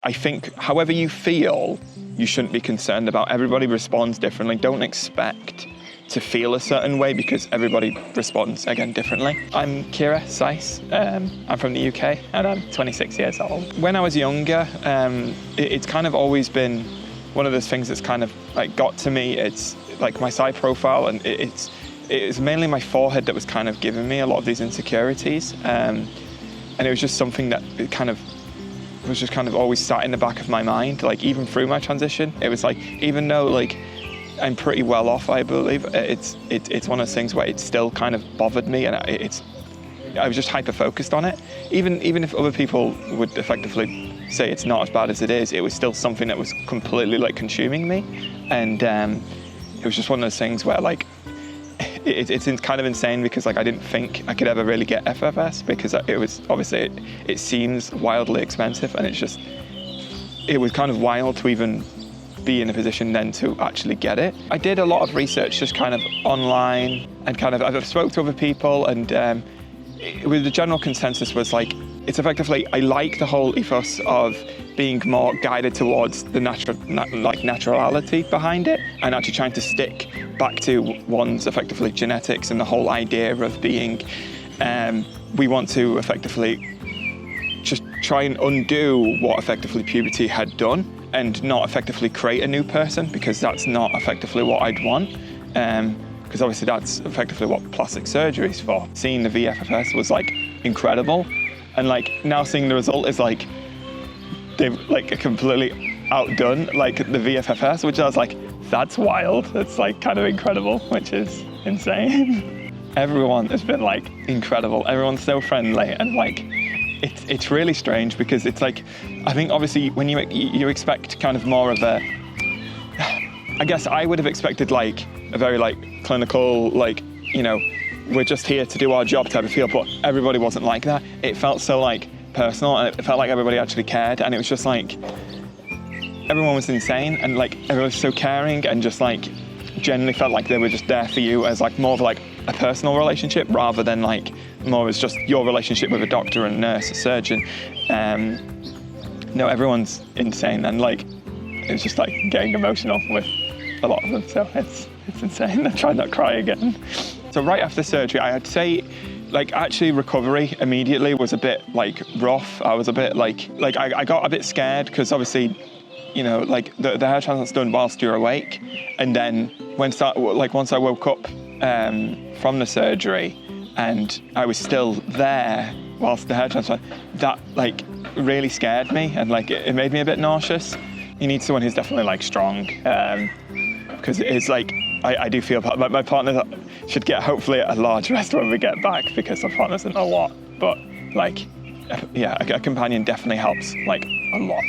I think however you feel, you shouldn't be concerned about. Everybody responds differently. Don't expect to feel a certain way because everybody responds, again, differently. I'm Kira Seiss. I'm from the UK and I'm 26 years old. When I was younger, it's kind of always been one of those things that's kind of like got to me. It's like my side profile, and it's mainly my forehead that was kind of giving me a lot of these insecurities. And it was just something that was just kind of always sat in the back of my mind, like even through my transition. It was like, even though like I'm pretty well off, I believe, it's one of those things where it still kind of bothered me, and I was just hyper-focused on it. Even if other people would effectively say it's not as bad as it is, it was still something that was completely like consuming me. And it was just one of those things where like, it's kind of insane because like I didn't think I could ever really get FFS because it was obviously, it seems wildly expensive, and it was kind of wild to even be in a position then to actually get it. I did a lot of research just kind of online, and kind of I've spoke to other people, and the general consensus was like, it's effectively, I like the whole ethos of being more guided towards the naturality behind it, and actually trying to stick back to one's effectively genetics and the whole idea of being, we want to effectively just try and undo what effectively puberty had done and not effectively create a new person, because that's not effectively what I'd want. Because obviously that's effectively what plastic surgery is for. Seeing the VFFS was like incredible, and like now seeing the result is like they've like completely outdone like the VFFS, which I was like, that's wild. It's like kind of incredible, which is insane. Everyone has been like incredible. Everyone's so friendly, and like it's really strange because it's like, I think obviously when you expect kind of more of a, I guess I would have expected like a very like clinical, like, you know, we're just here to do our job type of feel, but everybody wasn't like that. It felt so like personal, and it felt like everybody actually cared, and it was just like, everyone was insane, and like everyone was so caring, and just like genuinely felt like they were just there for you as like more of like a personal relationship rather than like more as just your relationship with a doctor and nurse, a surgeon. No, everyone's insane, and like it's just like getting emotional with a lot of them, so it's insane. I tried not to cry again. So right after surgery, I'd say like actually recovery immediately was a bit like rough. I was a bit like I got a bit scared because obviously, you know, like the hair transplant's done whilst you're awake, and then once I woke up from the surgery and I was still there whilst the hair transplant, that like really scared me, and like it made me a bit nauseous. You need someone who's definitely like strong, because it's like I do feel my partner should get hopefully a large rest when we get back, because my partner doesn't know what, but like yeah, a companion definitely helps like a lot.